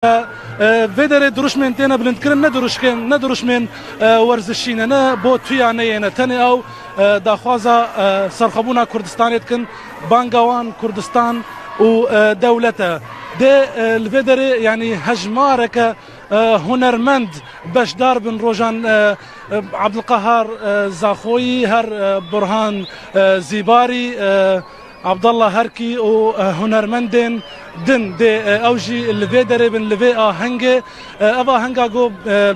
فيدر دروش من تينا بلندكرن ندروش من ورزشين أنا بوت في عنينا تاني أو داخوازا سرخبونا كوردستان يتكن بانجوان كوردستان ودولتها ده الفيدر يعني هجمارك هنرمند باش دار بن روجان عبد القهار زاخوي هر برهان زيباري عبد الله هركي وهنرمندين دن دي اوجي الفيدر بن لفي هنجي ابا هنجا جو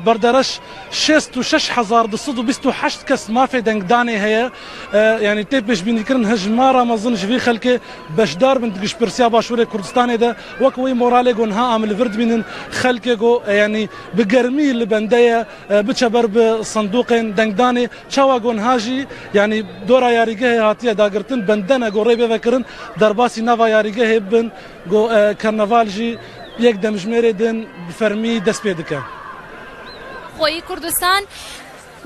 بردرش 6,000 دصدو بيستو حشت كس ما في دنقداني هي يعني تبش بنكرن هجماره ما اظنش في خلكي باش دار بن تقش برسيا باشوري كردستاني ده وكوي مورالي جون ها ام الفرد من خلكي جو يعني بقرمي البنديه بتشبر بصندوقين دنقداني تشوا جون هاجي يعني دورا ياريجه هاتيه داغرتن بندنا جو ريبه فكرن درباسي نافا ياريجه بن جو كرنفال جي يقدم جميري دن بفرمي دست بيدك خوي كردستان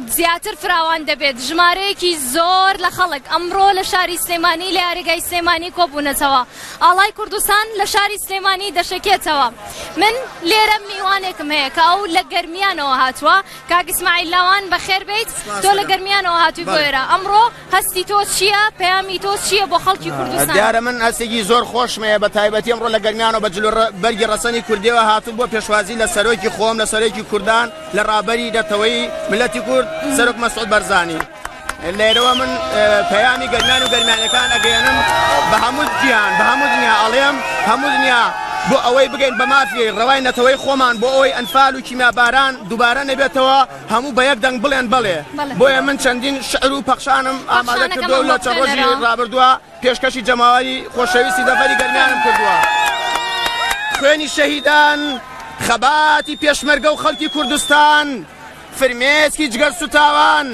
زیاتر فراوان دەبێت ژمارەیەکی زۆر لە خەڵک ئەمڕۆ لە شاری سلێمانی لە یاریگای سلێمانی کۆبوونەتەوە ئاڵای کوردستان لە شاری سلێمانی دەشەکێتەوە من لێرە میوانێکم هەیە کە ئەو لە گەرمیانەوە هاتووە کاک ئیسماعیل لاوان بەخێر بیت تۆ لە گەرمیانەوە هاتووی بۆ ئێرە ئەمڕۆ هەستی تۆ چییە پەیامی تۆ چییە بۆ خەڵکی کوردستان دیارە من هەستێکی زۆر خۆشمەیە بە تایبەتی ئەمڕۆ لە گەرمیانەوە بە جلو بەرگی ڕەسەنی کوردیەوە هاتوو بۆ پێشوازی لە سەرۆکی خۆم لە سەرۆکی کوردان لە ڕابەری دەرەوەی ملەتی کورد سەرۆک مەسعود برزاني لێرەوە من پەیامی گەرمیان و گەرمیانەکان ئەگەیەنم بە هەموو جیهان بە هەموو دنیا ئەڵێم هەموو دنیا بۆ ئەوەی بگەین بە مافی ڕەوای نەتەوەی خۆمان بۆ ئەوەی ئەنفال و کیمیاباران دووبارە نەبێتەوە هەموو بە یەک دەنگ بڵێن بەڵێ بۆیە من چەندین شعر و پەخشانم ئامادە کردووە لە چەند ڕۆژی ڕابردووە پێشکەشی جەماوەری خۆشەویستی دەفەری گەرمیانم کردووە خوێنی شەهیدان خەباتی پێشمەرگە و خەڵکی کوردستان فرمێسکی جگەر سوتاوان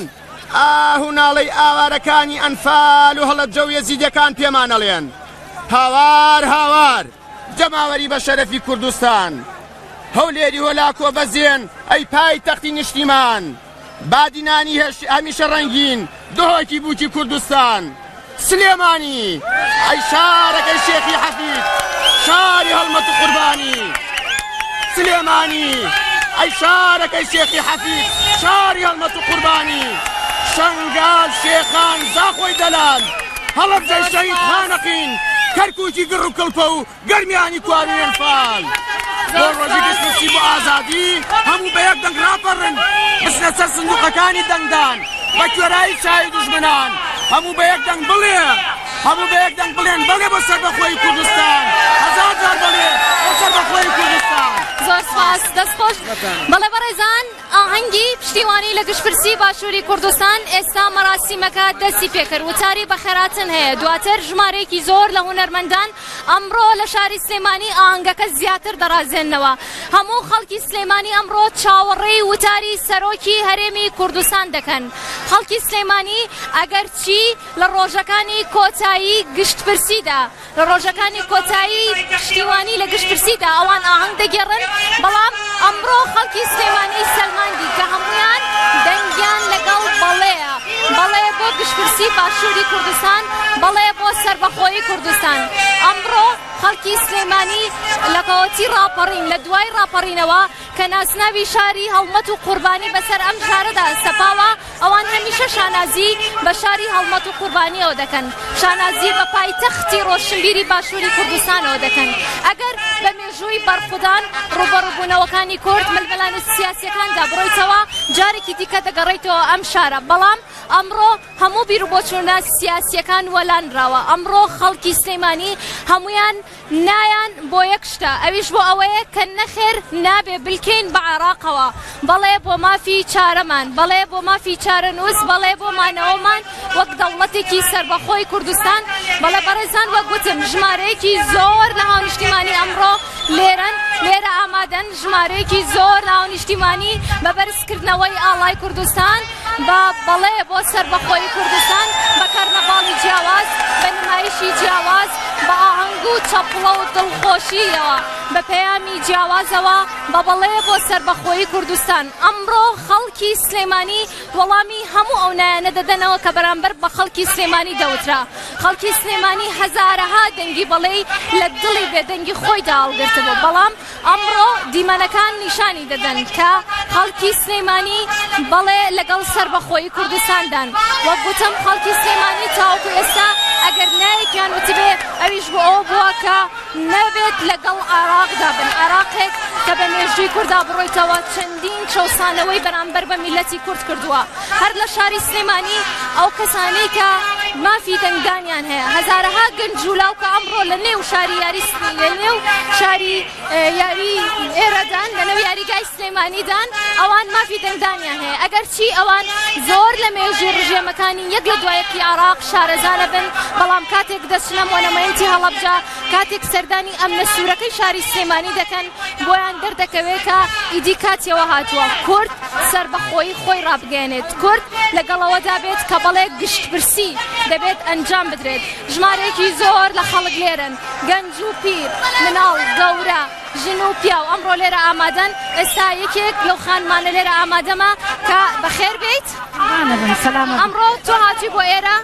ئاهو ناڵەی ئاوارەکانی ئەنفال و هەڵەت جەو یەزیدیەکان پێمان ئەڵێن هاوار هاوار جەماوەری بە شەرەفی کوردستان هەولێری هۆلاکۆ بەزێن ئەی پای تەختی نیشتیمان بادینانی هەمیشە ڕەنگین دۆهۆکی بووکی کوردستان سلێمانی ئەی شارەکەی شێخی حەفید شاری هەڵمەت و قوربانی سلێمانی ئەی شارەکەی شێخی حەفید شاری هەڵمەت و قوربانی شەنگال شێخان زاخۆی دەلال هەڵەبجەی شەهید خانەقین کەرکووکی گڕ و کڵپە و گەرمیانی کواری ئەنفال بۆ ڕۆژی دەستنووسی بۆ ئازادی هەموو بە یەک دەنگ ڕاپەڕن بچنە سەر سندوقەکانی دەنگدان بە کوێرایی چاوی دوژمنان هەموو بە یەک دەنگ بڵێ هەموو بە یەک دەنگ بڵێن بەڵێ بۆ سەربەخۆی کوردستان هەزار جار بەڵێ بۆ سەربەخۆی کوردستان زۆر سپاس دەستخۆش بەڵێ بەڕێزان ئاهەنگی پشتیوانی لە گشتپرسی باشووری کوردستان ئێستا مەراسیمەکە دەستی پێکرد وتاری بەخێراتن هەیە دواتر ژمارەیەکی زۆر لە هونەرمەندان ئەمڕۆ لە شاری سلێمانی ئاهەنگەکە زیاتر دەڕازێننەوە هەموو خەڵکی سلێمانی ئەمڕۆ چاوەڕێی وتاری سەرۆکی هەرێمی کوردستان دەکەن خەڵکی سلێمانی ئەگەر چی لە ڕۆژەکانی کۆتایی گشتپرسیدا لە ڕۆژەکانی کۆتایی پشتیوانی لە گشتپرسیدا ئەوان ئاهەنگ دەگێڕن بەڵام ئەمڕۆ خەڵکی سلێمانی سەلماندی کە هەمویان دەنگیان لەگەڵ بەڵێیە بەڵێ بۆ گشتپرسی باشووری کوردستان بەڵێ بۆ سەربەخۆیی کوردستان ئەمڕۆ خەڵکی سلێمانی لەگەڵەتی ڕاپەڕین لە دوای ڕاپەڕینەوە کە ناسناوی شاری هەڵمەت و قوربانی بەسەر ئەم شارەدا سەپاوە ئەوان هەمیشە شانازی بە شاری هەڵمەت و قوربانیەوە دەکەن شانازی بە پایتەختی ڕۆشنبیری باشووری کوردستانەوە دەکەن ئەگەر بە مێژووی بەرخودان ڕوبەڕووبوونەوەکانی کورد ململان و سیاسیەکاندا بڕۆیتەوە جارێکی دیکە دەگەڕێیتەوە ئەم شارە بەڵام ئەمڕۆ هەموو بیرروبۆچوونە سیاسیەکان وەلانراوە ئەمڕۆ خەڵکی سلێمانی هەمویان نایان بۆ یەک شتە ئەویش بۆ ئەوەیە کە نەخێر نابێ بلکەین بە عێراقەوە بەڵێ بۆ مافی چارەمان بەڵێ بۆ مافی چارەنووس بەڵێ بۆ مانەوەمان وەک دەوڵەتێکی سەربەخۆی کوردستان بەڵێ بەڕێزان وەک گوتم ژمارەیەکی زۆر لە هاونیشتیمانی ئەمڕۆ لێرەن لێرە ئامادەن ژمارەیەکی زۆر لە هاونیشتیمانی بە بەرزکردنەوەی ئاڵای کوردستان بەڵێ بۆ سەربەخۆیی کوردستان بە کەرنەباڵی جیاواز بە نمایشی جیاواز بە ئاهەنگ و چەپڵە و دڵخۆشیەوە بە پەیامی جیاوازەوە بە بەڵێ بۆ سەربەخۆیی کوردستان. ئەمڕۆ خەڵکی سلێمانی وەڵامی هەموو ئەو نایانە دەدەنەوە کە بەرامبەر بە خەڵکی سلێمانی دەوترا. خەڵکی سلێمانی هەزارەها دەنگی بەڵێی لە دڵی بێدەنگی خۆیدا هەڵگرتبوو، بەڵام ئەمڕۆ دیمەنەکان نیشانی دەدەن کە خەڵکی سلێمانی بەڵێ لەگەڵ سەربەخۆیی کوردستاندان. وەک گوتم خەڵکی سلێمانی تاوەکو ئێستا ئەگەر نایەکیان وتبێ ئەویش بۆ ئەوە بووە کە نەبێت لەگەڵ عێراقدا بن، عێراقێک کە بە مێژووی کووردا بڕۆیتەوە چەندین چەوسانەوەی بەرامبەر بە میلەتی کورد کردووە. هەر لە شاری سلێمانی ئەو کەسانەی کە مافی دەنگدانیان هەیە هەزارەها گەنجولاو کە ئەمڕۆ لە نێو شاری لە نێو شاری یاری ئێرەدان لە نێو یاریگای سلێمانیدان ئەوان مافی دەنگدانیان هەیە. ئەگەر چی ئەوان زۆر لە مێژووی ڕژێمەکانی یەک لە دوایەکی عێراق شارەزانە بن، بەڵام کاتێک دەچنە مۆنەمەنتی هەڵەبجە، کاتێک سەردانی ئەمنە سوورەکەی شاری سلێمانی دەکەن بۆیان دەردەکەوێت کە ئیدی کاتیەوە هاتووە کورد سەربەخۆیی خۆی ڕابگەێنێت، کورد لەگەڵەوەدا بێت کە بەڵێ گشتبرسی دەبێت ئەنجام بدرێت. ژمارەیەکی زۆر لە خەڵک لێرن، گەنج و پیر، مناڵ گەورە، ژن و پیاو ئەمڕۆ لێرە ئامادەن. ئێستا یەکێک لەو خانمانە لێرە ئامادەمە کە بەخێر بێیت. ئەمڕۆ تۆ هاتی بۆ ئێرە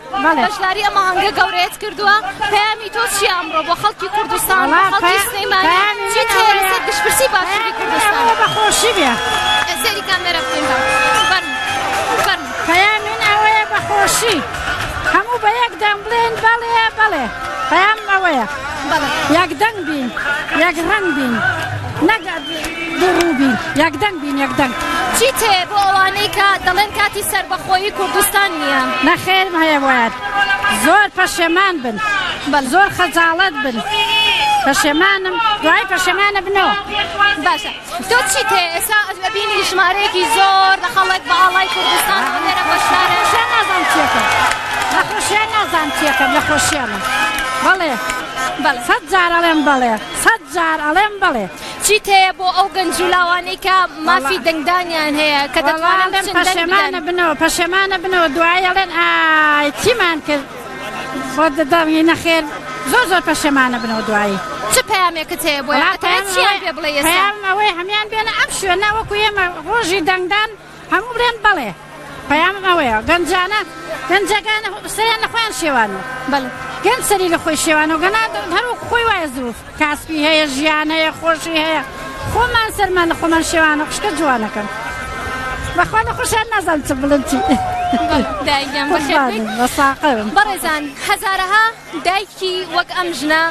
بەشداری ئەمە هەنگە گەورەیەت کردووە، پەیامی تۆ چیە ئەمڕۆ بۆ خەڵکی کوردستان بۆ خەڵکی سلێمانی؟ چیت هەیە لەسەر گشتبرسی باشووری کوردستان؟ بەخۆشی بێ سەری کامێرە بکەین. پەیامین ئەوەیە بەخۆشی هەموو بە یەک دەنگ بڵێن بەڵێ بەڵێ. پەیام ئەوەیە یەک دەنگ بین، یەک ڕەنگ بین، نەک دوڕوو بین، یەک دەنگ بین، یەک دەنگ. چیت هەیە بۆ ئەوانەی کە دەڵێن کاتی سەربەخۆیی کوردستان نییە؟ نەخێرم هەیە وایە زۆر پەشێمان بن، زۆر خەجاڵەت بن، پەشێمانم دوای پەشێمانە بنەوە. باشە تۆ چیت هەیە ئێستا بینی ژمارەیەکی زۆر لە خەڵک بە ئاڵای کوردستان لێرە بەشدارە؟ نازانم چیەکەم، لە خۆشیان نازانم چیەکەم، لە خۆشیانم بەڵێ سەد جار ئەڵێم بەڵێ، سەد جار ئەڵێم بەڵێ. چیت هەیە بۆ ئەو گەنجولاوانەی کە مافی دەنگدانیان هەیە کە دەتوانن پەشێمانە بنەوە، پەشێمانە بنەوە، دوای ئەڵێن ئای چیمان کرد خۆ دەدەڵی نەخێر، زۆر زۆر پەشێمانە بنەوە دوایی. چ پەیامێکت هەیە بۆ چیان پێ بڵێ ئێستا؟ پەیام ئەوەی هەمیان بێنە ئەم شوێنە وەکو ئێمە ڕۆژی دەنگدان هەموو بڵێن بەڵێ. پەیام ئەوەیە گەنجانە گەنجەکانە سەریان لە خۆیان شێوانەوە، بەڵێ گەنج سەری لە خۆی شێوانەوە گەنا هەروەکو خۆی وایە زروف کاسبی هەیە، ژیان هەیە، خۆشی هەیە، خۆمان سەرمان لە خۆمان شێوانە قشکە جوانەکەن. بەخوا لە خۆشیان نازانم چ بڵێن چی. دایگیان بەڕێزان هەزارەها دایکی وەک ئەم ژنە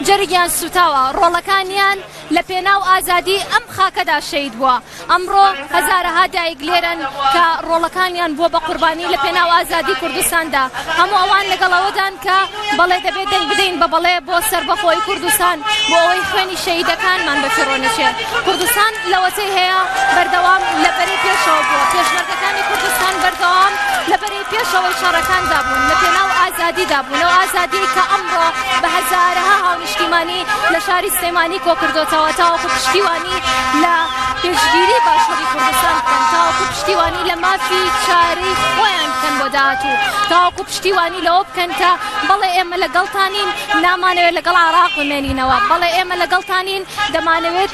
جەرگیان سوتاوە، ڕۆڵەکانیان لە پێناو ئازادی ئەم خاکەدا شەید بووە. ئەمڕۆ هەزارەها دایک لێرن کە ڕۆڵەکانیان بووە بە قوربانی لە پێناو ئازادی کوردستاندا. هەموو ئەوان لەگەڵەوەدان کە بەڵێ دەبێت دەنگ بدەین بە بەڵێ بۆ سەربەخۆی کوردستان، بۆ ئەوەی خوێنی شەهیدەکانمان بەفیڕۆنەچێت. کوردستان لەوەتەی هەیە بەردەوام لە بەرەی پێشەوە بووە، پێشمەرگەکانی کوردستان بەردەوام لە بەرەی پێشەوەی شەڕەکاندا بوون، لە پێناو ئازادیدا بوون، لەو ئازادی کە ئەمڕۆ بە هەزارەها هاونیشتیمانی لە شاری سلێمانی کۆ کردوتەوە، تاوەکو پشتیوانی لە پێشگیری باشووری کوردستان بکەن، تاوەکو پشتیوانی لە مافی چارەی خۆیان بکەن بۆ داهاتوو، تاوەکو پشتیوانی لەوە بکەن کە بەڵێ ئێمە لەگەڵتانین نامانەوێت لەگەڵ عێراق بمێنینەوە، بەڵێ ئێمە لەگەڵتانین دەمانەوێت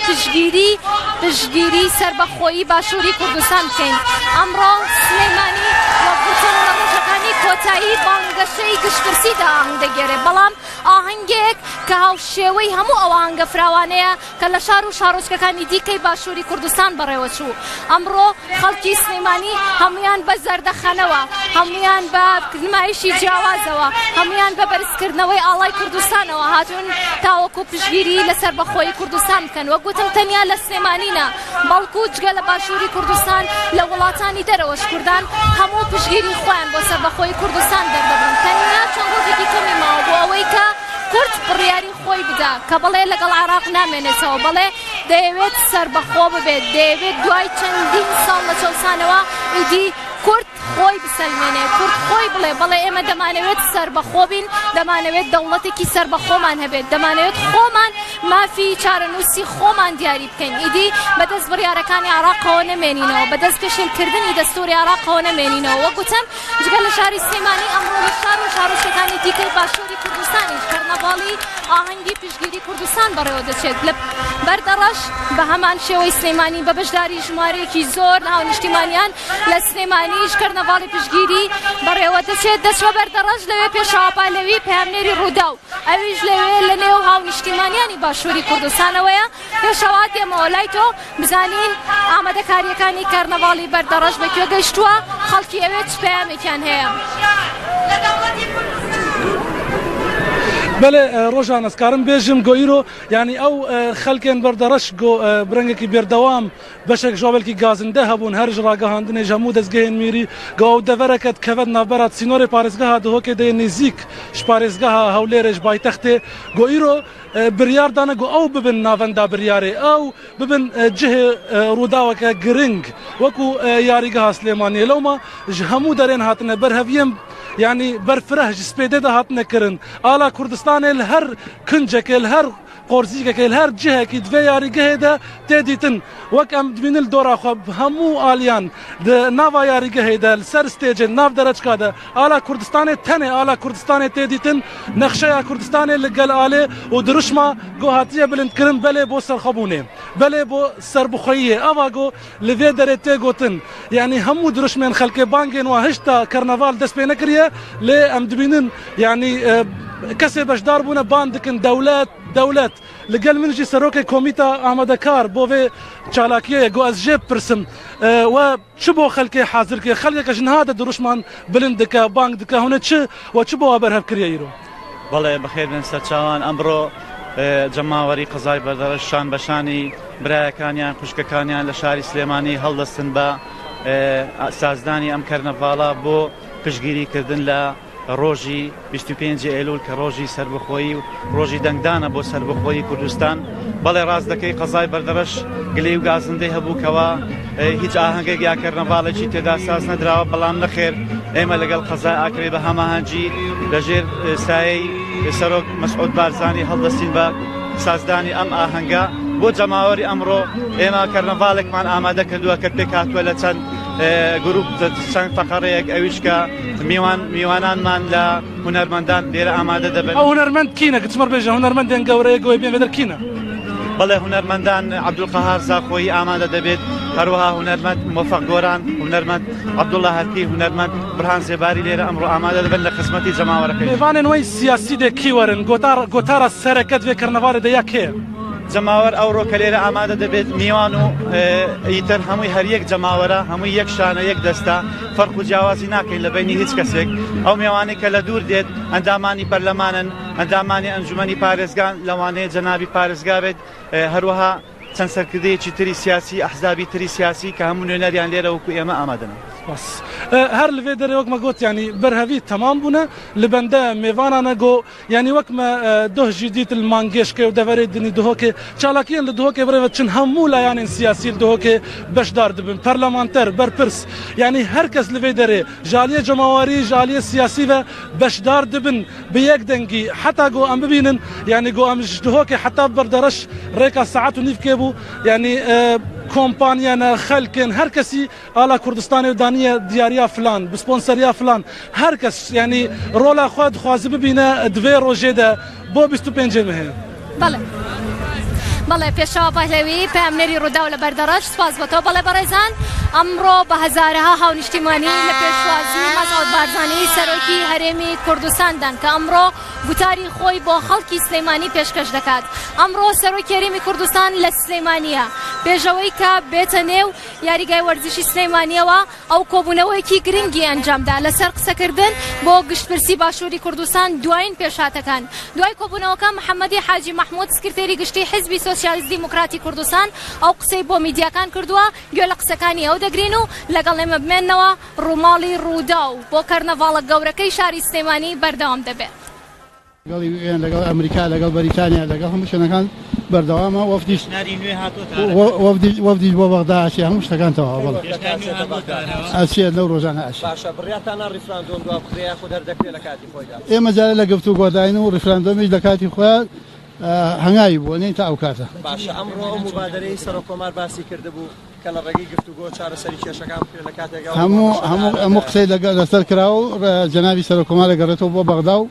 پشتگیری سەربەخۆیی باشووری کوردستان بکەین. ئەمڕۆ سلێمانی وەکوتن لە ڕۆژەکانی کۆتایی بانگەشەی گشتبرسیدا ئاهەنگ دەگێڕێت، بەڵام ئاهەنگێک کە هاوشێوەی هەموو ئەو ئاهەنگە فراوانەیە کە لە شار و شارۆچکەکانی دیکەی باشووری کوردستان بەڕێوە چوو. ئەمڕۆ خەڵکی سلێمانی هەمویان بە زەردەخەنەوە، هەمویان بە نمایشی جیاوازەوە، هەمویان بە بەرزکردنەوەی ئاڵای کوردستانەوە هاتوون تاوەکو پشتگیری لەسەر بەخۆی کوردستان بکەن. وەک گوتم تەنیا لە سلێمانینە، بەڵکو جگە لە باشووری کوردستان لە وڵاتانی دەرەوەش کوردان هەموو پشتگیری خۆیان بۆ سەربەخۆی کوردستان دەردەبن. تەنیا چەند ڕۆژێکی کەمی ماوە بۆ ئەوەی کە کورد بڕیاری خۆی بدا کە بڵێ لەگەڵ عێراق نامێنێتەوە، بڵێ دەیەوێت سەربەخۆ ببێت، دەیەوێت دوای چەندین ساڵ لە چەوسانەوە ئیدی کورد خۆی بسەلمێنێ کورد خۆی بڵێ بەڵێ ئێمە دەمانەوێت سەربەخۆ بین دەمانەوێت دەوڵەتێکی سەربەخۆمان هەبێت دەمانەوێت خۆمان مافی چارەنووسی خۆمان دیاری بکەین ئیدی بەدەست بڕیارەکانی عێراقەوە نەمێنینەوە بەدەست پێشێلکردنی دەستوری عێراقەوە نەمێنینەوە وە گوتم جگە لە شاری سلێمانی ئەمڕۆ لە شار و شارۆچکەکانی دیکەی باشووری کوردستانیش کەرنەڤاڵی ئاهەنگی پشتگیری کوردستان بەڕێوە دەچێت لە بەردەڕەش بە هەمان شێوەی سلێمانی بە بەشداری ژمارەیەکی زۆر لە هاونیشتیمانیان لە سلێمانیش کەرنەڤاڵی پشتگیری بەڕێوە دەچێت دەچوە بەردەڕەش لەوێ پێشەوا پالەوی پەیامنێری ڕوودا و ئەویش لەوێ لە نێو هاونیشتیمانیانی باشووری کوردستانەوەیە پێشەوا دێمەوە لای تۆ بزانین ئامادەکاریەکانی کەرنەڤاڵی بەردەڕەش بەکوێ گەیشتووە خەڵکی ئەوێ چ پەیامێکیان هەیە بله روزان از کارم بیشم گویرو یعنی او خلکن بردارش گو برنگ کی بردوام بشک جوابل کی گازنده هبون هر جراگه هندنه جمود از گهن میری گو دورکت کود نبرد سینور پارسگاه ده که ده نزیک شپارسگاه هولرش بایتخت گویرو بریار دانه گو او ببن ناوندا بریاره او ببن جه روداو که گرنگ وکو یاریگاه سلیمانی لو ما جهمو درین هاتنه برهویم يعني برفره جسبيده ده هات نكرن على كوردستان الهر كنجك الهر قرزيك الهر جهه كي دفي ياري جهده تديتن وكم من الدور خب همو اليان ده نافا ياري جهده السر ستيج ناف درج كده على كوردستان تنه على كوردستان تديتن نخشه كوردستان اللي قال عليه ودرشما جو هاتيه بلند كرم بله بو سرخبونه بله بو سربخيه افاغو لفي درته جوتن يعني همو درش من خلق بانجن وهشتا كرنفال دس بينكريه لي ام دبينن يعني كسي باش داربونا باندكن دولات لقال منجي سروكي كوميتا احمد كار بوفي تشالاكيه جو از جيب برسم وشبو خلكي حاضر كي خليك جن هذا دروشمان بلندكا بانكدكا هنا تش وشبو ابرهب كرييرو والله بخير من سرچاوان امبرو جماوەری قزای بەردەڕەشان بەشانی برایەکانیان خوشکەکانیان لە شاری سلێمانی هەڵدەستن بە سازدانی ئەم کەرنەڤاڵە بۆ پشتگیریکردن لە ڕۆژی 25 ئەیلول کە ڕۆژی سەربەخۆیی و ڕۆژی دەنگدانە بۆ سەربەخۆیی کوردستان بەڵێ ڕاست دەکەی قەزای بەردەڕەش گلەی و گازندەی هەبووکەوە هیچ ئاهەنگێک یا کەرنەڤاڵێکی تێدا ساز نەدراوە بەڵام نەخێر ئێمە لەگەڵ قەزای ئاکرێ بە هەماهەنگی لەژێر سایەی سەرۆک مەسعود بارزانی هەڵدەستین بە سازدانی ئەم ئاهەنگە بۆ جەماوەری ئەمڕۆ ئێمە کەرنەڤاڵێکمان ئامادە کردووە کە پێک هاتووە لە چەند گروپ چەند فەقەرەیەک ئەویش کە میوانانمان لە هونەرمەندان لێرە ئامادە دەبن ئەو هونەرمەند کینە گچمەر بێژە هونەرمەندێن گەورەیە گۆی بێن بێدەر کینە بەڵێ هونەرمەندان عەبدولقەهار زاخۆیی ئامادە دەبێت هەروەها هونەرمەند مۆفەق گۆران هونەرمەند عەبدوڵڵا هەرکی هونەرمەند برهان زێباری لێرە ئەمڕۆ ئامادە دەبن لە خزمەتی جەماوەرەکەی میوانên وی سیاسی de کی werin gotara sereket ve karnavalê de ya kê جەماوەر ئەوڕۆ کە لێرە ئامادە دەبێت میوان و ئیتر هەمووی هەریەک جەماوەرە هەمووی یەک شانە یەک دەستە فەرق و جیاوازی ناکەین لە بینی هیچ کەسێک ئەو میوانەی کە لە دوور دێت ئەندامانی پەرلەمانن ئەندامانی ئەنجومەنی پارێزگان لەوانەیە جەنابی پارێزگا بێت هەروەها چەند سەرکردەیەکی تری سیاسی ئەحزابی تری سیاسی کە هەموو نوێنەریان لێرە وەکو ئێمە ئامادەن بس هر لفي دري وقت ما قلت يعني برهفي تمام بنا لبندا ميفانا نجو يعني وقت ما ده جديد المانجيش كي ودفري الدنيا دهوكي شالكين لدهوكي بريفت شن همولا يعني سياسي دهوكي باش دار دبن برلمانتر بربرس يعني هركز لفي دري جالية جماهيري جالية سياسية باش دار دبن بيك دنجي حتى جو ام ببينن يعني جو ام دهوكي حتى بردرش ريكا ساعات ونيف كيبو يعني كومبانيانا خلكن هركسي على كوردستان ودانية دياريا فلان بسبونسريا فلان هركس يعني رولا خود خوازي ببينا دوي روجي دا بو 25 مهر بەڵێ پێشەوە پەهلەوی پەیامنێری ڕوودا و لە بەردەڕەش سپاس بۆ تۆ بەڵێ بەڕێزان ئەمڕۆ بە هەزارەها هاونیشتیمانی لە پێشوازی مەسعود بارزانی سەرۆکی هەرێمی کوردستاندان کە ئەمڕۆ گوتاری خۆی بۆ خەڵکی سلێمانی پێشکەش دەکات ئەمڕۆ سەرۆکی هەرێمی کوردستان لە سلێمانیە پێشەوەی کە بێتە نێو یاریگای وەرزشی سلێمانیەوە ئەو کۆبوونەوەیەکی گرنگی ئەنجامدا لەسەر قسەکردن بۆ گشتپرسی باشووری کوردستان دوایین پێشهاتەکان دوای کۆبوونەوەکە محەممەدی حاجی مەحموود سکرتێری گشتی حیزبی سۆسیالیست دیموکراتی کوردستان ئەو قسەی بۆ میدیاکان کردووە گوێ لە قسەکانی ئەو دەگرین و لەگەڵ ئێمە بمێننەوە ڕووماڵی ڕوودا و بۆ کەرنەڤاڵە گەورەکەی شاری سلێمانی بەردەوام دەبێت لەگەڵ ئەمریکا لەگەڵ بەریتانیا لەگەڵ هەموو شوێنەکان بەردەوامە وەفدیش بۆ بەغدا ئەچێ هەموو شتەکانتەوە بەڵێ ئەچێت لەو ڕۆژانە ئەچێ ئێمە جارە لە گفتوگۆداین و ڕیفراندۆمیش لە کاتی خۆیان هەنگاوی بووە نین تا ئەو کاتە باشە ئەمڕۆ ئەو مبادرەی سەرۆکۆمار باسی کردبوو کە لە ڕێگەی گفتوگۆ چارەسەری کێشەکان بکرێت لە کاتێکا هەموو قسەی لەسەر کراوە و جەنابی سەرۆکۆمار دەگەڕێتەوە بۆ بەغدا و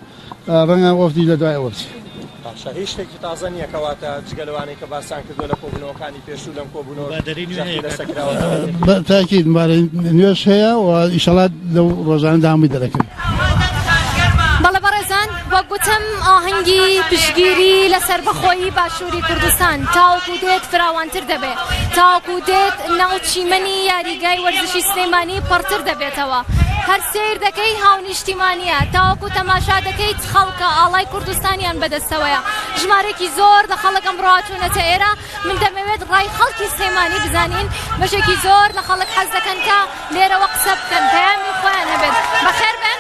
ڕەنگە وەفدی لە دوای وەرچێ باشە هیچ شتێکی تازە نییە کەواتە جگە لەوانەی کە باسان کردووە لە کۆبوونەوەکانی پێشوو لەم کۆبوونەوە تاکید نوێش هەیە و ئیشەڵات لەو ڕۆژانەدا هەمووی دەرەکەوێت بەڵێ بەڕێزان وەک گوتم ئاهەنگی پشگیری لەسەر بەخۆیی باشووری کوردستان تاوەکو دێت فراوانتر دەبێت تاوەکو دێت ناوچیمەنی یاریگای وەرزشی سلێمانی پڕتر دەبێتەوە هەر سیر دەکەی هاونیشتیمانیە تاوەکو تەماشا دەکەیت خەڵکە ئاڵای کوردستانیان بەدەستەوەیە ژمارەی زۆر لە خەڵک ئەمڕۆ هاتوونەتە ئێرە من دەمەوێت ڕای خەڵکی سلێمانی بزانین بەشێکی زۆر لە خەڵک حەز دەکەن کە لێرەوە قسە بکەن پەیامی خۆیان هەبێت بەخێر بن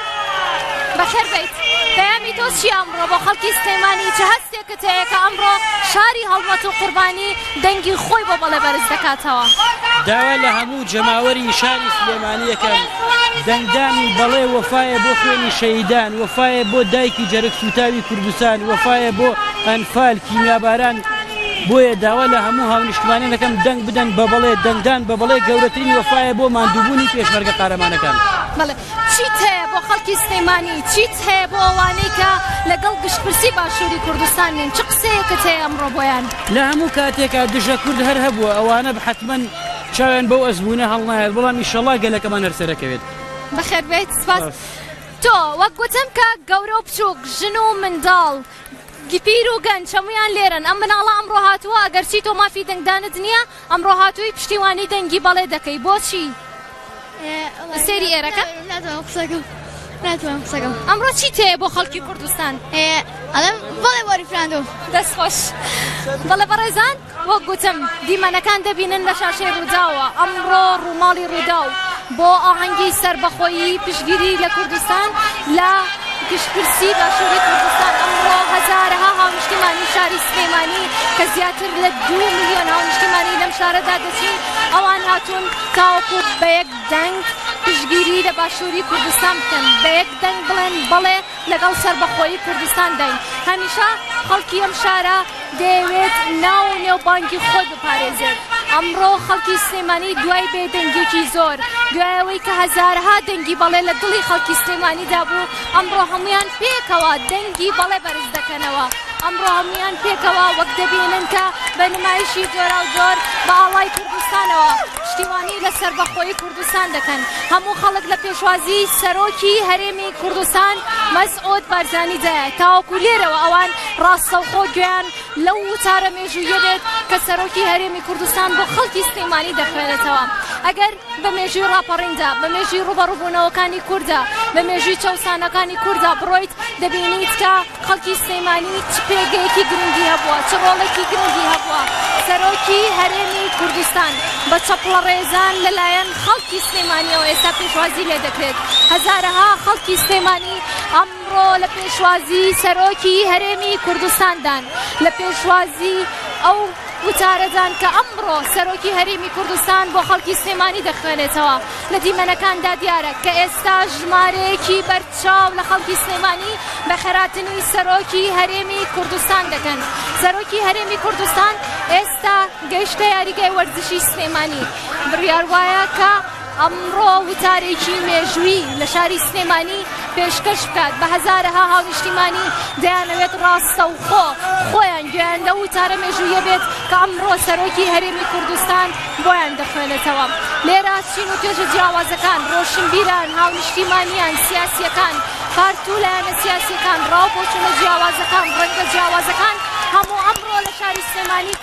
بەخێر بیت پەیامی تۆ چی ئەمڕۆ بۆ خەڵکی سلێمانی چه هەستێکت هەیە کە ئەمڕۆ شاری هەڵمەت و قوربانی دەنگی خۆی بۆ بەڵێ بەرز دەکاتەوە داوا لە هەموو جەماوەری شاری سلێمانیەکەن دەنگدانی بەڵێ وەفایە بۆ خوێنی شەهیدان وەفایە بۆ دایکی جەرگ سوتاوی کوردستان وەفایە بۆ ئەنفال کیمیاباران بۆیە داوا لە هەموو هاونیشتمانیەکەم دەنگ بدەن بە بەڵێ دەنگدان بە بەڵێ گەورەترین وەفایە بۆ ماندووبوونی پێشمەرگە قارەمانەکان بەڵێ چیت هەیە بۆ خەڵکی سلێمانی چیت هەیە بۆ ئەوانەی کە لەگەڵ گشتپرسی باشووری کوردستانین چ قسەیەکت هەیە ئەمڕۆ بۆیان لە هەموو کاتێکا دژە کورد هەر هەبووە ئەوانە حتمەن چاوێن بەو ئەزمونە هەڵنایەت بەڵام ئیشەڵا گەلەکەمان هەرسەرەکەوێت بەخێر بێت سپاس تۆ وەک گوتم کە گەورە و بچووک ژن و منداڵ گپیر و گەنج هەمویان لێرن ئەم مناڵە ئەمڕۆ هاتووە ئەگەرچی تۆ مافی دەنگدانت نییە ئەمڕۆ هاتووی پشتیوانی دەنگی بەڵێ دەکەی بۆچی سێری ئێرەکە ناتوانم قسەکەم ئەمڕۆ چی تەیە بۆ خەڵکی کوردستان بەڵێ بۆ ریفراندۆم دەست خۆش بەڵێ بەڕێزان وەک گوتم دیمەنەکان دەبینن لە شاشەی ڕووداوە ئەمڕۆ ڕووماڵی ڕووداو بۆ ئاهەنگی سەربەخۆیی پشگیری لە کوردستان لە گشتپرسی باشووری کوردستان ئەمڕۆ هەزارەها هاونیشتیمانی شاری سلێمانی کە زیاتر لە 2 ملیۆن هاونیشتیمانی لەم شارەدا دەچین ئەوان هاتوون تاوەکو بە یەک دەنگ پشگیری لە باشووری کوردستان بکەن بە یەک دەنگ بڵێن بەڵێ لەگەڵ سەربەخۆیی کوردستان دەنگ هەمیشە خەڵکی ئەم شارە دەیەوێت ناو و نێوبانگی خۆی بپارێزێت ئەمڕۆ خەڵکی سلێمانی دوای بێدەنگێکی زۆر دوایەوەی کە هەزارها دەنگی بەڵێ لە دڵی خەڵکی سلێمانیدا بوو ئەمڕۆ هەمویان پێکەوە دەنگی بەڵێ بەرز دەکەنەوە ئەمڕۆ هەمویان پێکەوە وەک دەبینن کە بە نمایشی جۆرا و جۆر بە ئاڵای کوردستانەوە پشتیوانی لە سەربەخۆیی کوردستان دەکەن هەموو خەڵک لە پێشوازی سەرۆکی هەرێمی کوردستان مەسعود برزانی دایە تاوەکو لێرەوە ئەوان ڕاستەوخۆ گوێیان لەو وتارە مێژوویە بێت کە سەرۆکی هەرێمی کوردستان بۆ خەڵکی سلێمانی دەخوێنێتەوە ئەگەر بە مێژووی ڕاپەڕیندا بە مێژووی ڕوبەڕووبوونەوەکانی کووردا بە مێژووی چەوسانەکانی کووردا بڕۆیت دەبینیت کە خەڵکی سلێمانی چ پێگەیەکی گرنگی هەبووە چ ڕۆڵێکی گرنگی هەبووە سەرۆکی هەرێمی کوردستان بە چەپڵە ڕێزان لەلایەن خەڵکی سلێمانیەوە ئێستا پێشوازی لێ دەکرێت هەزارەها خەڵکی سلێمانی ئەمڕۆ لە پێشوازی سەرۆکی هەرێمی کوردستاندان لە پێشوازی ئەو وتارەدان کە ئەمڕۆ سەرۆکی هەرێمی کوردستان بۆ خەڵکی سلێمانی دەخوێنێتەوە لە دیمەنەکاندا دیارە کە ئێستا ژمارەیەکی بەرچاو لە خەڵکی سلێمانی بە خێراتنی سەرۆکی هەرێمی کوردستان دەکەن سەرۆکی هەرێمی کوردستان ئێستا گەیشتە یاریگای وەرزشی سلێمانی بڕیار وایە کە ئەمڕۆ وتارێکی مێژووی لە شاری سلێمانی پێشکەش بکات بە هەزارەها هاونیشتیمانی دەیانەوێت ڕاستەوخۆ خۆیان گوێیان لە وتارە مێژوویە بێت کە ئەمڕۆ سەرۆکی هەرێمی کوردستان بۆیان دەخوێنێتەوە لێرە چین و توێژە جیاوازەکان ڕۆشنبیران هاونیشتیمانیان سیاسیەکان پارتوو لایەنە سیاسیەکان ڕاوبۆچوونە جیاوازەکان ڕەنگە جیاوازەکان هەموو ئەمڕۆ لە شاری سلێمانی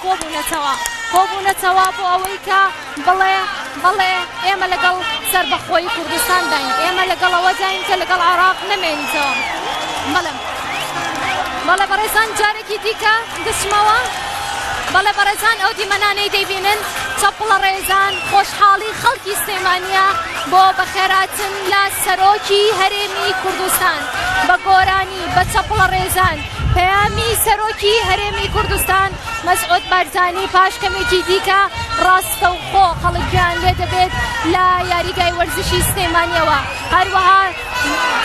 کۆبوونەتەوە بۆ ئەوەی کە بڵێ ئێمە لەگەڵ سەربەخۆیی کوردستان داین ئێمە لەگەڵەوە داین کە لەگەڵ عێراق نەمێنیتەوە بەڵێ بەڕێزان جارێکی دیکە دەچمەوە بەڵێ بەڕێزان ئەو دیمەنانەی دەیبینن چەپڵە ڕێزان خۆشحاڵی خەڵکی سلێمانیە بۆ بەخێراتن لە سەرۆکی هەرێمی کوردستان بە گۆرانی بە چەپڵە ڕێزان پەیامی سەرۆکی هەرێمی کوردستان مەسعود بارزانی پاش کەمێکی دیکە ڕاستەوخۆ خەڵکیان لێ دەبێت لە یاریگای وەرزشی سلێمانیەوە. هەروەها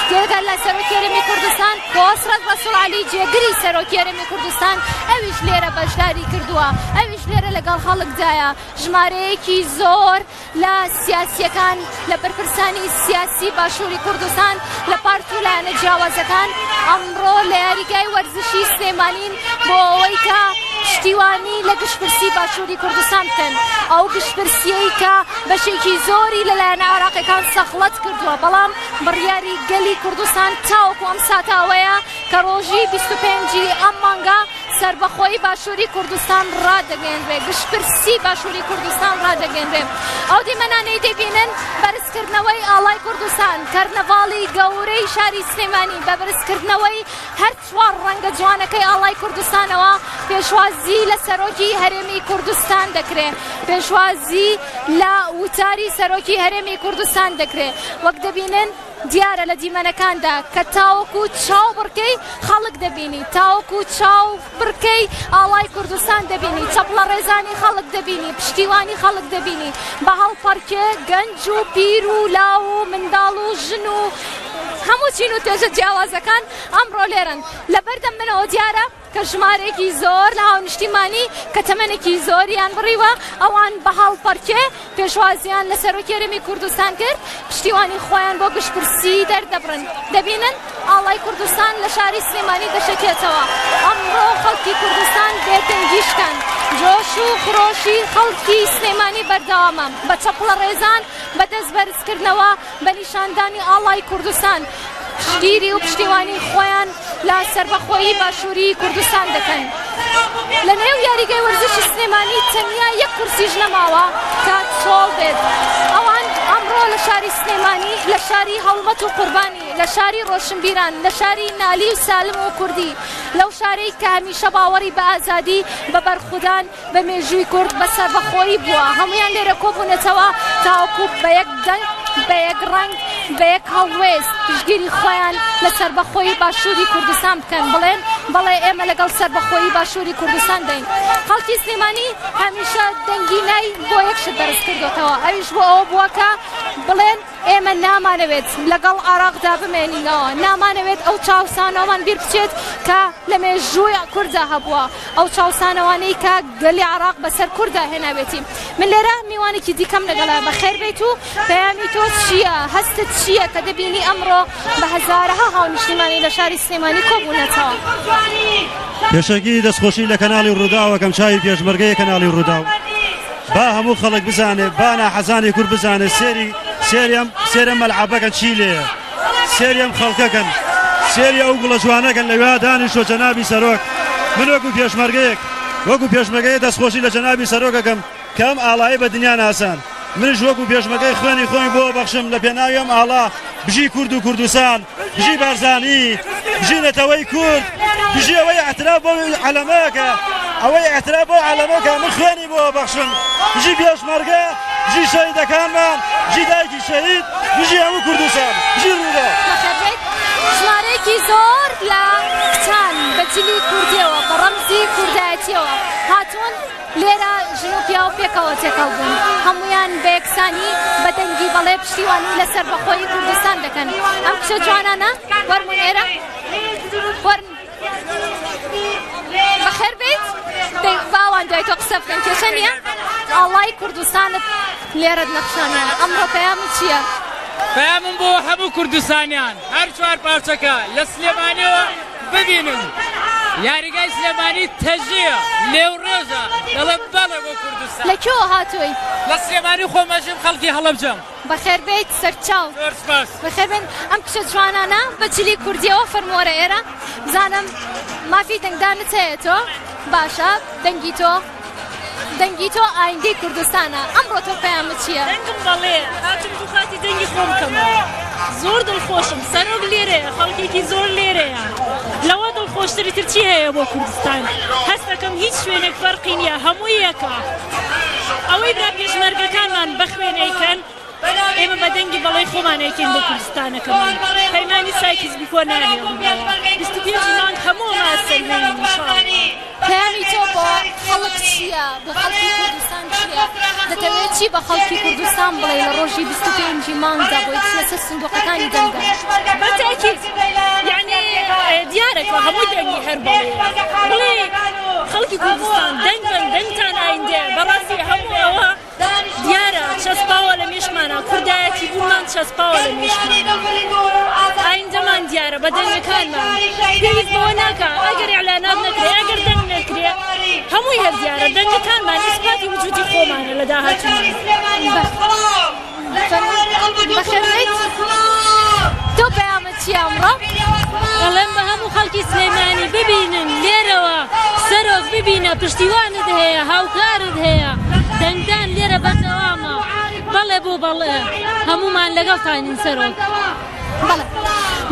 جێگە لە سەرۆکی هەرێمی کوردستان بۆسرەت ڕەسوڵ عەلی جێگری سەرۆکی هەرێمی کوردستان ئەویش لێرە بەشداری کردووە، ئەویش لێرە لەگەڵ خەڵکدایە. ژمارەیەکی زۆر لە سیاسیەکان لە بەرپرسانی سیاسی باشووری کوردستان لە پارت و لایەنە جیاوازەکان ئەمڕۆ لە یاریگای وەرزشی سلێمانین بۆ ئەوەی کە پشتیوانی لە گشتپرسی باشووری کوردستان بکەن. ئەو گشتپرسیەی کە بەشێکی زۆری لەلایەنە عێراقیەکان سەخڵەت کردووە، بەڵام بڕیاری گەلی کوردستان تاوەکو ئەم ساتاوەیە کە ڕۆژی 25 ئەم مانگە سربەخۆی باشووری کوردستان ڕادەگەێنرێ، گشتپرسی باشووری کوردستان ڕادەگەێنرێ. ئەو دیمەنانەی دەبینن بەرزکردنەوەی ئاڵای کوردستان، کەرنەڤاڵی گەورەی شاری سلێمانی بە بەرزکردنەوەی هەر چوار ڕەنگە جوانەکەی ئاڵای کوردستانەوە پێشوازی لە سەرۆکی هەرێمی کوردستان دەکرێت، پێشوازی لە وتاری سەرۆکی هەرێمی کوردستان دەکرێت. وەک دەبینن دیارە لە دیمەنەکاندا کە تاوەکو چاو بڕکەی خەڵک دەبینی، تاوەکو چاو بڕکەی ئاڵای کوردستان دەبینی، چەپڵە ڕێزانی خەڵک دەبینی، پشتیوانی خەڵک دەبینی، بە هەڵپەرکێ گەنج و پیر و لاو و منداڵ و ژن و هەموو چین و توێژە جیاوازەکان ئەمڕۆ لێرن. لەبەردەم منەوە دیارە کە ژمارەیەکی زۆر لە هاونیشتیمانی کە تەمەنێکی زۆریان بڕیوە ئەوان بە هەڵپەرکێ پێشوازیان لە سەرۆکی هەرێمی کوردستان کرد، پشتیوانی خۆیان بۆ گشتپرسی دەردەبڕن. دەبینن ئاڵای کوردستان لە شاری سلێمانی دەشەکێتەوە. ئەمڕۆ خەڵکی کوردستان بێدەنگیشتن، جۆش و خڕۆشی خەڵکی سلێمانی بەردەوامە، بە چەپڵە ڕێزان بە دەست بەرزکردنەوە بە نیشاندانی ئاڵای کوردستان پشتگیری و پشتیوانی خۆیان لە سربەخۆیی باشووری کوردستان دەکەن. لە نێو یاریگای وەرزشی سلێمانی تەنیا یەک کورسیش نەماوە کە چۆڵ بێت. ئەوان ئەمڕۆ لە شاری سلێمانی، لە شاری هەڵمەت و قوربانی، لە شاری ڕۆشنبیران، لە شاری نالی و سالم و کوردی، لەو شارەی کە هەمیشە باوەڕی بە ئازادی بە بەرخودان بە مێژووی کورد بە سەربەخۆیی بووە، هەمویان لێرە کۆبوونەتەوە تاوەکو بە یەک دەنگ بە یەک ڕەنگ بە یەک هەڵوێست پشتگیری خۆیان لە سەربەخۆیی باشووری کوردستان بکەن، بڵێن بەڵێ ئێمە لەگەڵ سەربەخۆیی باشووری کوردستان دەین. خەڵکی سلێمانی هەمیشە دەنگینای بۆ یەکشت بەرز کردوتەوە، ئەویش بۆ ئەوە بووە کە بڵێن ئێمە نامانەوێت لەگەڵ عێراقدا بمێنینەوە، نامانەوێت ئەو چاوسانەوەمان بیر بچێت کە لە مێژووی کووردا هەبووە، ئەو چاوسانەوانەی کە گەلی عێراق بەسەر کووردا هێناوێتی. من لێرە میوانێکی دیکەم لەگەڵا بەخێر بێت و پەیامی تۆ چییە؟ هەستت چییە کە دەبینی ئەمڕۆ بە هەزارەها هاونیشتیمانی لە شاری سلێمانی کۆبوونەتەوە؟ پێشەکی دەستخۆشی لە کەناڵی ڕووداوەکەم چاوی پێشمەرگەی کەناڵی ڕووداو با هەموو خەڵک بزانێت، با ناحەزانی کورد بزانێت سێرە مەلعەبەکەن چی لێیە، سێریم خەڵکەکەن، سێری ئەو گوڵە جوانەکەن لەوێ دانیشتۆ جەنابی سەرۆک. من وەکو پێشمەرگەیەک دەستخۆشی لە جەنابی سەرۆکەکەم کە ئەم ئاڵایی بە دنیا ناسان. منش وەکو پێشمەرگەی خوێنی خۆی بۆ بەخشم لە پێناوی ئەم ئاڵا بژی کورد و کوردستان، بژی بارزانی، بژی نەتەوەی کورد، بژی ئەوەی اعتراف بۆ عەلەمەکە، ئەوەی اعتراف بۆ عەلەمەکە من خوێنی بۆ بەخشم، بژی پێشمەرگە، بژی شەهیدەکانمان، بژی دایکی شەهید، بژی هەموو کوردستان، بژی ڕوودا. ژمارەیەکی زۆر لە کچان بەجلی کوردیەوە بە ڕەمزی کوردایەتیەوە هاتوون لێرە ژن و پیا و پێکەوە تێکەڵ بوون، هەمویان بە یەکسانی بە دەنگی بەڵێ پشتیوانی لە سەربەخۆیی کوردستان دەکەن. ئەم کچە جوانانە وەرمون ئێرە وەرن بەخێر بیت باوان دوای تۆ قسە بکەن کێشە نییە؟ ئاڵای کوردستانت لێرەت نەخشانە، ئەمڕۆ پەیامت چییە؟ پەیامم بۆ هەموو کوردستانیان هەر چوار پارچەکە لە سلێمانیەوە ببینن یاریگای سلێمانی تەژەیە لێوڕێژە دەڵێ بەڵێ بۆ کوردستان. لەکوێوە هاتووی؟ لە سلێمانی خۆمەژیم خەڵکی هەڵەبجەم. بەخێر بیت سەرچاو. بەخێر بن. ئەم کچە جوانانە بەجلی کوردیەوە فەرمووەرە ئێرە بزانم مافی دەنگدانت هەیە تۆ؟ باشە دەنگی تۆ ئایندەی کوردستانە، ئەمڕۆ تۆ پەیامت چییە؟ دەنگم بەڵێ هاتم تو خاتی دەنگی خۆم بکەمەوە، زۆر دڵخۆشم، سەرۆک لێرەیە، خەڵکێکی زۆر لێرەیە، لەوە دڵخۆشتری تر چی هەیە بۆ کوردستان؟ هەست دەکەم هیچ شوێنێک فەرقی نییە، هەموو یەکە. ئەوەی برا پێشمەرگەکانمان بە خوێنەیکەن ئێمە بە دەنگی بەڵێ خۆمانەکەین بۆ کوردستانەکەمان پەیمانی سایکیز بیکۆ نانێڵەوە 25 مانگ هەموو ماسەرمێنی پەیامی تۆ بۆ خەڵک چییە؟ بۆ خەڵکی کوردستان چییە؟ دەتەوێت چی بە خەڵکی کوردستان بڵێ لە ڕۆژی 25 مانگدا بۆی چی لەسەر سندوقەکانی دەنگدا؟ بەتاکید یعنی دیارێکە هەموو دەنگی هەر بڵێ خەڵکی کوردستان دەنگ بن دەنگتان ئایندێ بەڕاستی هەموو ئەوە دیارە چەسپاوە لە مێشمانە کوردایەتی بوومان چەسپاوە لە مێشمانە ئایندەمان دیارە بە دەنگەکانمان پێویست بەوە ناکە ئەگەر ئیعلانات نەکرێ ئەگەر دەنگ نەکرێ هەمووی هەر دیارە دەنگەکانمان ئیسپاتی وجودی خۆمانە لە داهاتوومان بەخێرێت تۆ پەیامت چییە ئەمڕۆ؟ ئەڵێم بە هەموو خەڵکی سلێمانی ببینن لێرەوە سەرۆک ببینە پشتیوانت هەیە هاوکارت هەیە دەنگدان لێرە بەردەوامە بەڵێ بۆ بەڵێ هەمومان لەگەڵتانین سەرۆک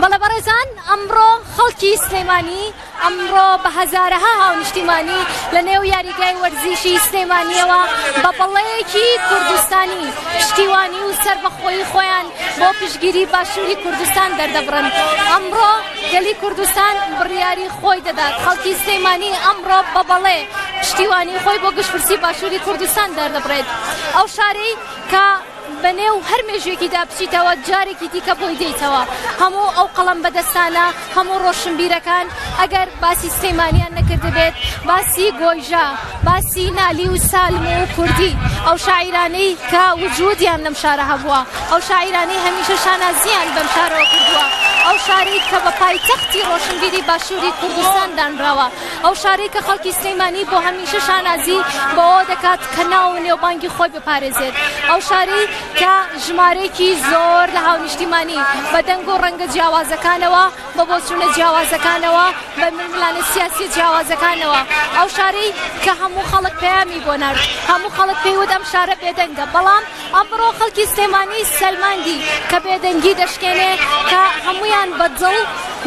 بەڵێ بەڕێزان ئەمڕۆ خەڵکی سلێمانی ئەمڕۆ بە هەزارەها هاونیشتیمانی لە نێو یاریگای وەرزشی سلێمانیەوە بە بەڵەیەکی کوردستانی پشتیوانی و سەربەخۆیی خۆیان بۆ پشتگیری باشووری کوردستان دەردەبڕن ئەمڕۆ گەلی کوردستان بڕیاری خۆی دەدات خەڵکی سلێمانی ئەمڕۆ بە بەڵێ پشتیوانی خۆی بۆ گشتپرسی باشووری کوردستان دەردەبڕێت ئەو شارەی کە بەنێو هەر مێژوێکیدا بچیتەوە جارێکی دیکە بۆی دەیتەوە هەموو ئەو قەڵەم بەدەستانە هەموو ڕۆشنبیرەکان ئەگەر باسی سلێمانیان نەکردبێت باسی گۆیژە باسی نالی و سالم و کوردی ئەو شاعیرانەی کە وجودیان لەم شارە هەبووە ئەو شاعیرانەی هەمیشە شانازیان بەم شارەوە کردووە ئەو شارەی کە بە پایتەختی ڕۆشنبیری باشووری کوردستان دانراوە ئەو شارەی کە خەڵکی سلێمانی بۆ هەمیشە شانازی بەوە دەکات کە ناو و نێوبانگی خۆی بپارێزێت ئەو شارەی کە ژمارەیەکی زۆر لە هاونیشتیمانی بە دەنگ و ڕەنگە جیاوازەکانەوە بە بۆچوونە جیاوازەکانەوە بە ململانە سیاسی جیاوازەکانەوە ئەو شارەی کە هەموو خەڵک پەیامی بۆ نرد هەموو خەڵک پێیوت ئەم شارە بێدەنگە بەڵام ئەمڕۆ خەڵکی سلێمانی سەلماندی کە بێدەنگی دەشکێنێ کە هەمویان بەدڵ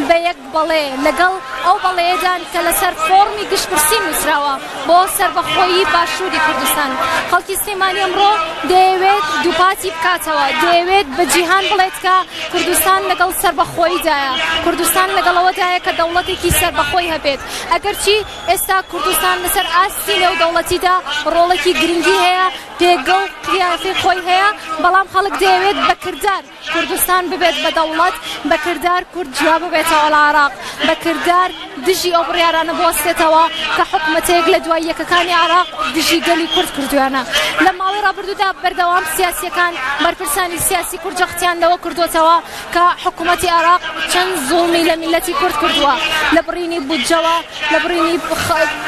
بە یەک بەڵێ لەگەڵ ئەو بەڵێدان کە لەسەر فۆرمی گشتپرسی نووسراوە بۆ سەربەخۆیی باشووری کوردستان خەڵکی سلێمانی ئەمڕۆ دەیەوێت دووپاتی بکاتەوە دەیەوێت بە جیهان بڵێت کە کوردستان لەگەڵ سەربەخۆییدایە کوردستان لەگەڵەوەدایە کە دەوڵەتێکی سەربەخۆی هەبێت ئەگەرچی ئێستا کوردستان لەسەر ئاستی نێودەوڵەتیدا ڕۆڵێکی گرنگی هەیە پێگەڵ قیافی خۆی هەیە بەڵام خەڵک دەیەوێت بە کردار کوردستان ببێت بە دەوڵەت بە کردار کورد جوا ببێتەوە لە عێراق بە کردار دژی ئەو بڕیارانە بوەستێتەوە کە حکومەتێک لە دوای یەکەکانی عێراق دژی گەلی کورد کردویانە لە ماوەی ڕابردوودا بەردەوام سیاسیەکان بەرپرسانی سیاسی کورد جەختیان لەوە کردوتەوە کە حکومەتی عێراق چەند زوڵمی لە میلەتی کورد کردووە لە بڕینی بودجەوە لە بڕینی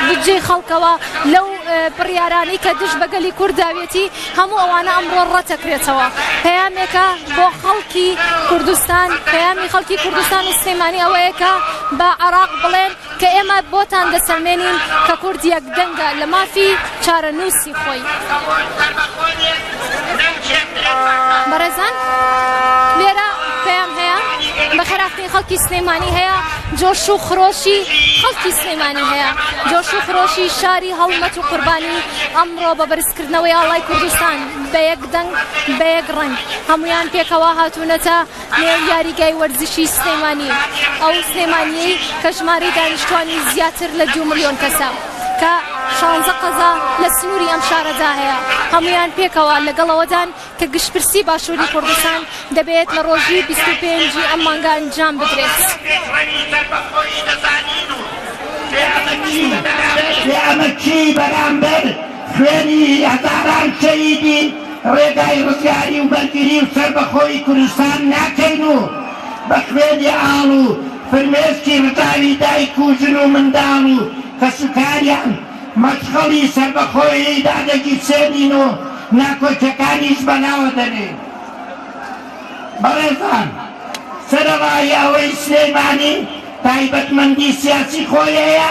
بودجەی خەڵکەوە لەو بڕیارانەی کە دژ بە گەلی کورد داوێتی هەموو ئەوانە ئەمڕۆ ڕەتەکرێتەوە پەیامێکە بۆ خەڵکی کوردستان پەیامی خەڵکی کوردستان و سلێمانی ئەوەیە کە بە عێراق بڵێن کە ئێمە بۆتان دەسەلمێنین کە کورد یەکدەنگە لە مافی چارەنووسی خۆی بەڕێزان لێرە پێیان هەیە بە خێراتنی خەڵکی سلێمانی هەیە جۆش و خرۆشی خەڵکی سلێمانی هەیە جۆش و خرۆشی شاری هەڵمەت و قوربانی ئەمڕۆ بە بەرزکردنەوەی ئاڵای کوردستان بە یەک دەنگ بە یەک ڕەنگ هەمویان پێکەوە هاتوونەتە نێو یاریگای وەرزشی سلێمانی ئەو سلێمانیەی کە ژمارەی دانیشتوانی زیاتر لە 2 ملیۆن کەسە کە 16 قەزا لە سنووری ئەم شارەدا هەیە هەمویان پێکەوە لەگەڵەوەدان کە گشتپرسی باشووری کوردستان دەبێت لە ڕۆژی 25 ئەم مانگە ئەنجام بدرێت ئەمە چی بەرامبەر خوێنی هەزاران شەهیدی ڕێگای ڕزگاری و بەرگری و سەربەخۆی کوردستان ناکەین و بە خوێنی ئاڵ و فرمێسکی ڕزاوی دایک و ژن و منداڵ و کەسوکاریان مەشغەڵی سەربەخۆیی دادەگی سێنین و ناکۆچەکانیش بەناوە دەنێن بەڕێزان سەرەڕای ئەوەی سلێمانی تایبەتمەندی سیاسی خۆی هەیە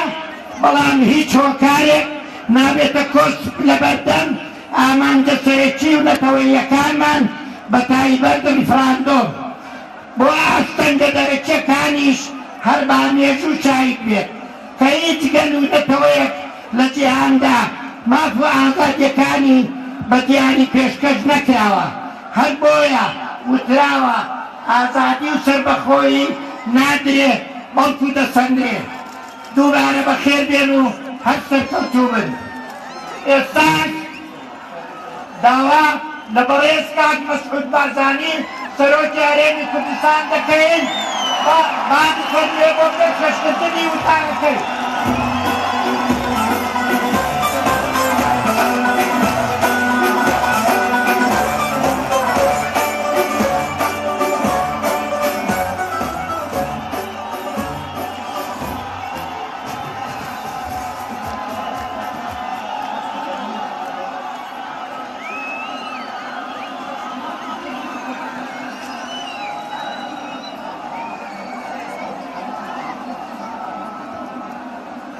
بەڵام هیچ هۆکارێک نابێتە کۆست لە بەردەم ئامانجە سەرەکی و نەتەوەییەکانمان بە تایبەت ریفراندۆم بۆ ئاستەنگە دەرەکیەکانیش هەر بامێژ و چایک بێت کە هیچ گەل و نەتەوەیەک لە جیهاندا ماف و ئازادیەکانی بە دیاری پێشکەش نەکراوە هەر بۆیە وتراوە ئازادی و سەربەخۆیی نادرێ بەڵکو دەسەندرێ. دووبارە بەخێر بێن و هەر سەرکەوتوو بن. ئێستاش داوا لە بەڕێز کاک مەسعود بارزانی سەرۆکی هەرێمی کوردستان دەکەین با بخۆنوێ بۆ پێشکەشکردنی وتارەکەی.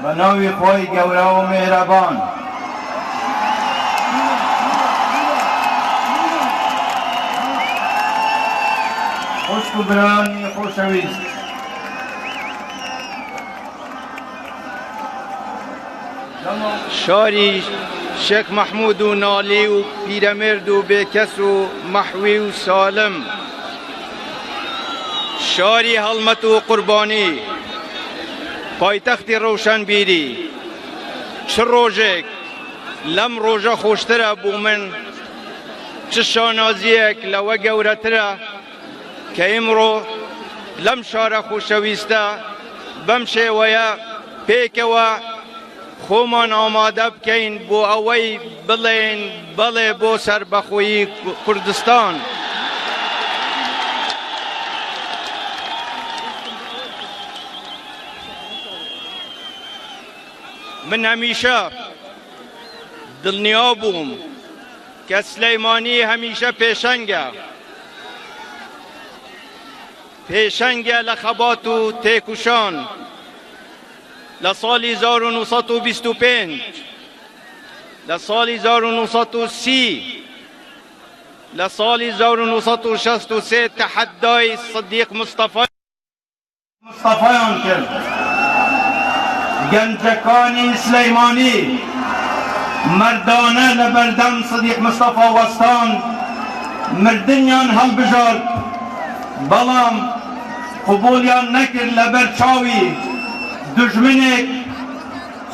بەناوی خۆی گەورە و مێهرەبان خوشک و برانی خۆشەویست، شاری شێخ محمود و نالی و پیرەمێرد و بێکەس و مەحوی و سالم، شاری هەڵمەت و قوربانی، پایتەختی ڕەوشەنبیری. چ ڕۆژێک لەم ڕۆژە خۆشترە بوو من، چ شانازیەک لەوە گەورەترە کە ئیمڕۆ لەم شارە خۆشەویستە بەم شێوەیە پێکەوە خۆمان ئامادە بکەین بۆ ئەوەی بڵێن بەڵێ بۆ سەربەخۆیی کوردستان. من هەمیشە دڵنیا بووم کە سلەیمانی هەمیشە پێشەنگە لە خەبات و تێکوشان. لە ساڵی 1925 لە ساڵی 1930 لە ساڵی 1963 تەحەدای صدیق مستەفایان کرد. گەنجەکانی سلەیمانی مردانە لە بەردەم صدیق مستەفا وەستان مردنیان هەڵبژارد، بەڵام قبولیان نەکرد لەبەر چاوی دژمنێک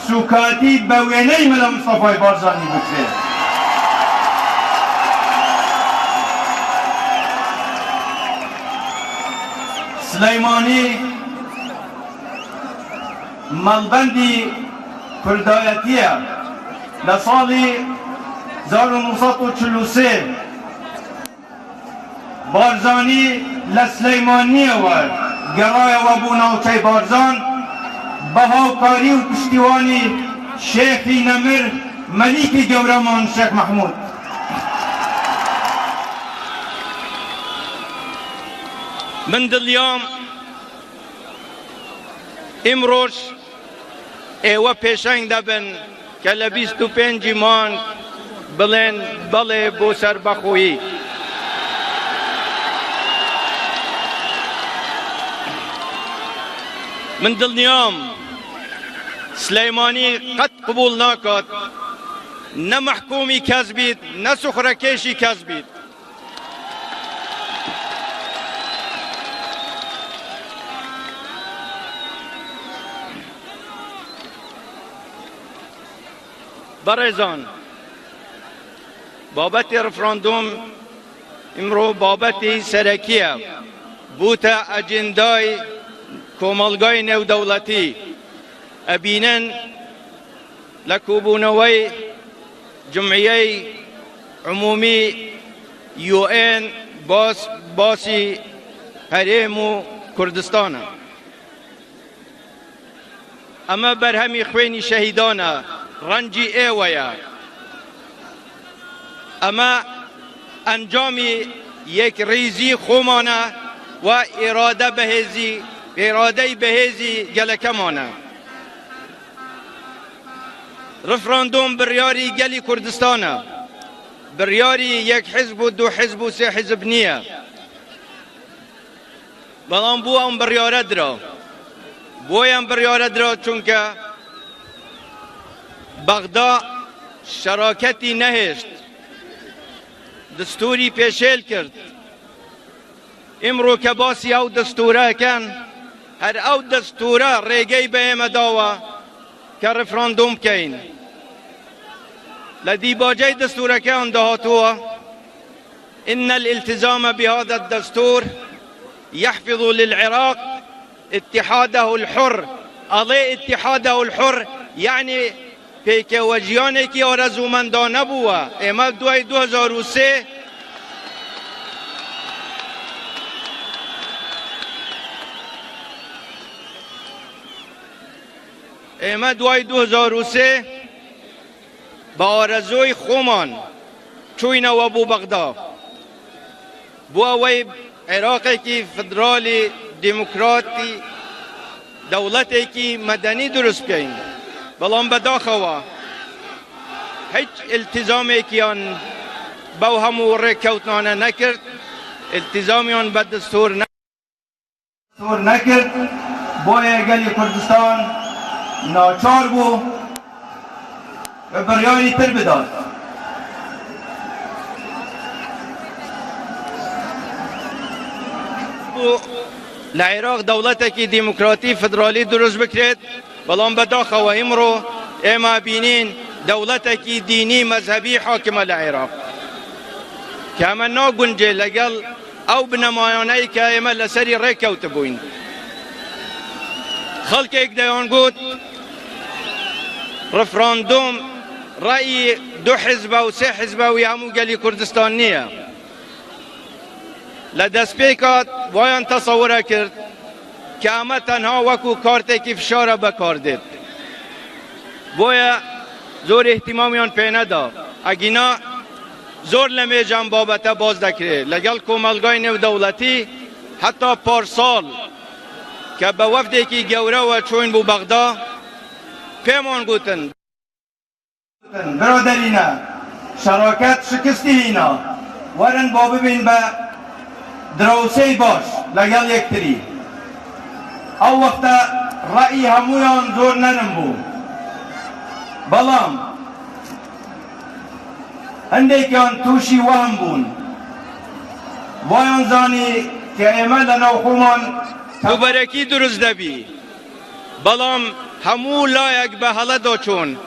سوکاتی بە وێنەی مەلا مستەفای بارزانی بکرێت. سلەیمانی مەڵبەندی کوردایەتیە. لە ساڵی 1943 بارزانی لە سلەیمانیەوە گەڕایەوە بوو ناوچەی بارزان بە هاوکاری و پشتیوانی شێخی نەمر مەلیکی گەورەمان شێخ محمود. من دڵیام ئیمڕۆژ ئێوە پێشەنگ دەبن کە لە 25 مانگ بڵێن بەڵێ بۆ سەربەخۆیی. من دڵنیام سلەیمانی قەت قبول ناکات نە مەحکومی کەس بیت نە سوخرەکێشی کەس بیت. بەڕێزان، بابەتی ڕفراندۆم ئیمڕۆ بابەتی سەرەکیە، بووتە ئەجێندای کۆمەڵگای نێودەوڵەتی. ئەبینن لە کۆبوونەوەی جمعیەی عمومی UN باسی هەرێم و کوردستانە. ئەمە بەرهەمی خوێنی شەهیدانە، ڕەنجی ئێوەیە. ئەمە ئەنجامی یەک ڕیزی خۆمانە و ئێرادەی بەهێزی گەلەکەمانە. ڕفراندۆم بڕیاری گەلی کوردستانە، بڕیاری یەک حیزب و دوو حیزب و سێ حیزب نییە. بەڵام بۆ ئەم بڕیارە درا، بۆیان بڕیارە درا چونکە بەغدا شەراکەتی نەهێشت دستوری پیشل کرد امرو که باسی او دستوره کن هر او دستوره ریگی به ایم داوه که رفراندوم کن لدي باجي دستور كان دهاتوا إن الالتزام بهذا الدستور يحفظ للعراق اتحاده الحر أضيء اتحاده الحر يعني بيك وجيانك آرزو من دانبوا اما دوای 2003 اما دوای 2003 با آرزوی خومان چوینه و بو بغداد بو اوی عراقی که فدرالی دموکراتی دولتی که مدنی درست کن بلان بداخوا هیچ التزامی که آن با همو رکوتنانه نکرد التزامی آن به دستور نکرد بوی گلی کردستان ناچار بو و بریانی تر بداد لعراق دولتی که دموکراتی فدرالی درست بکرد بلان بداخوا امرو اما بینین دولتی که دینی مذهبی حاکم لعراق که اما نا گنجه لگل او بنمایانه که اما لسری ریکوت بوین خلق ایک دیان گود رفراندوم رأی 2 حزب و 3 حزب و همو گلی کردستان نیه لدست پیکات وایان تصوره کرد که اما تنها وکو کارتی که فشاره بکار دید باید زور احتمامیان پینه دا اگینا زور لمیجان بابتا باز دکره لگل کوملگای نو دولتی حتی پارسال که به وفدی که گوره و چوین بو بغداد پیمان گوتن برادرینا شراکت شکستی اینا ورن بابه بین به دروسی باش لگل یکتری او وقت رأی همویان زور نرم بو بلام هنده که آن توشی وهم بون وایان زانی که ایمال نوخومان تو برکی درست دبی بلام همو لایک به حالا دا چون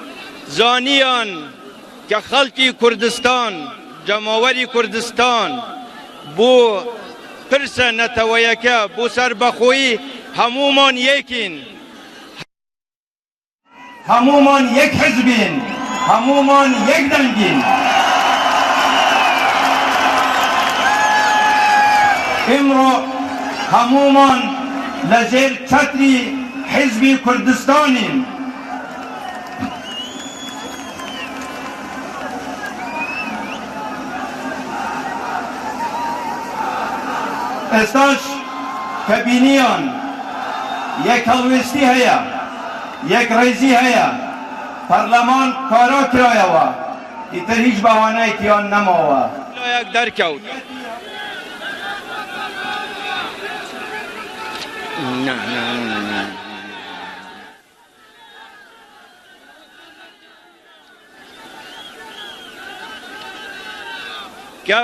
زانیان که خلقی کردستان جماوری کردستان بو پرس نتویکه بو سر بخویی همومان یکین همومان یک حزبین همومان یک دنگین امرو همومان لزیر چتری حزبی کردستانیم استاش کبینیان یک هلوستی هیا یک رئیسی هیا پارلمان کارا کرایه و ایتر هیچ بهانه ایتیان نماوه یک درکوت نه که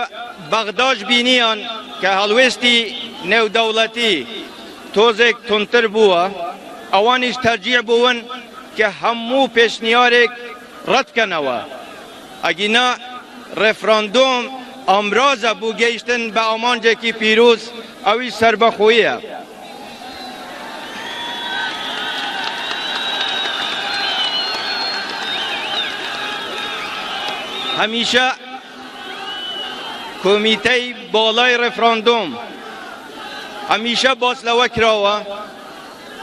بغداد بینیان که هلوستی نو دولتی توزک تنتر بوه اوانش ترجیع بون که همو پیشنیارک رد کنوه اگینا رفراندوم امراض بو گیشتن به آمانجه که پیروز اوی سربخویه همیشه کمیته بالای رفراندوم همیشه باسلوه کراوه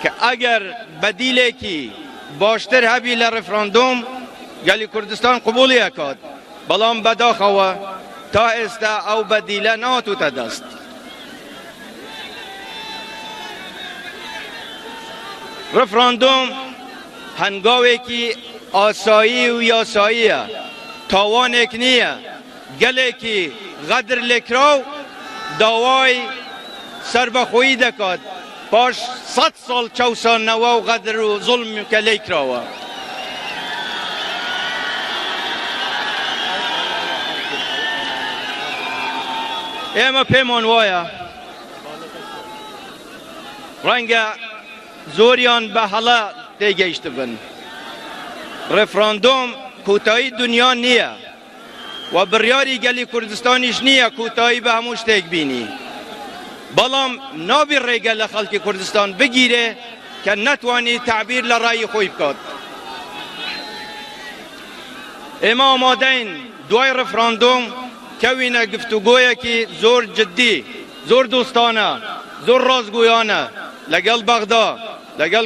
که اگر بدیلی که باشتر هبی لرفراندوم گلی کردستان قبولی اکاد بلان بداخوه تا استه او بدیله ناتو تدست رفراندوم هنگاوی که آسایی و یاساییه تاوان اکنیه گلی که غدر لکراو داوای سربخویی دکاد باش 100 سال چوسان نوا و غدر و ظلم که لکراوه ئێمە پێمان وایە ڕەنگە زۆریان بە هەڵە تێگەیشت بن. ڕێفراندۆم کوتایی دنیا نییە و بڕیاری گەلی کوردستانیش نییە کوتایی بە هەموو شتێک بینی، بەڵام نابی ڕێگە لە خەڵکی کوردستان بگیرێ کە نەتوانی تعبیر لە ڕایی خۆی بکات. ئێمە ئامادەین دوای ڕێفراندۆم کەوینە گفتوگۆیەکی زۆر جددی، زۆر دۆستانە، زۆر ڕازگویانە لەگەڵ بەغدا، لەگەڵ